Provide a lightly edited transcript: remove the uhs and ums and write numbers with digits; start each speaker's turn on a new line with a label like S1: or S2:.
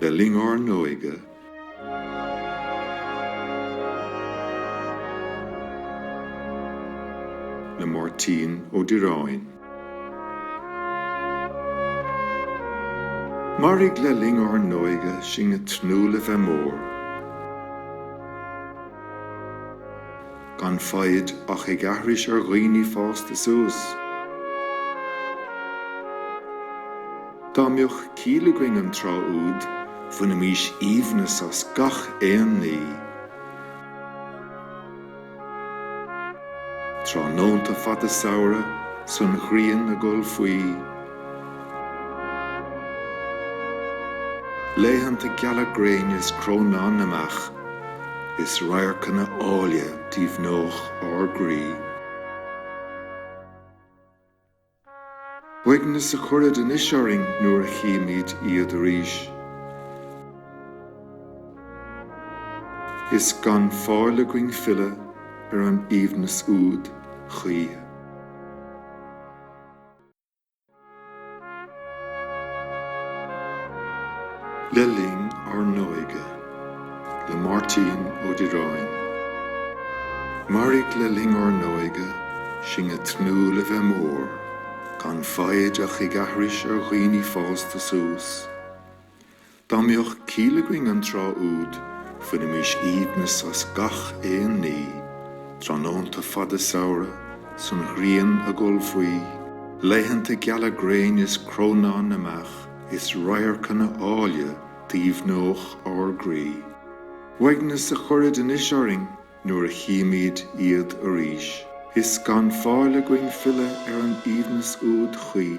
S1: le Leabhar Óige. Le Máirtín Ó Direáin. Marig le Leabhar Óige sin a trúla bheith mór. Gan fáid ach ag ahris ar ghaoine fásta suas. Dámioch cílegaing an trá úd fun na mís íomhnas as gach éan ní. Trá nónta fada saora sun ghrian a gol faoi. Léhananta geala gréineas crónán amach is riachtanach áile díobhnóch ár grí. Waignas a churid in iseoring nuair a chiimid iad arís. Is gan fálagaing fille ar an íomhnas úd chuí. Le Leabhar Óige, le Máirtín Ó Direáin. Marig le Leabhar Óige sin a trúla bheith mór, gan fáid ach ag ahris ar ghaoine fásta suas. Dámioch cílegaing an trá úd fun na mís íomhnas as gach éan ní, trá nónta fada saora sun ghrian a gol faoi. Léhananta geala gréineas crónán amach is riachtanach áile díobhnóch ár grí. Waignas a churid in iseoring nuair a chiimid iad arís. Is gan fálagaing fille ar an íomhnas úd chuí.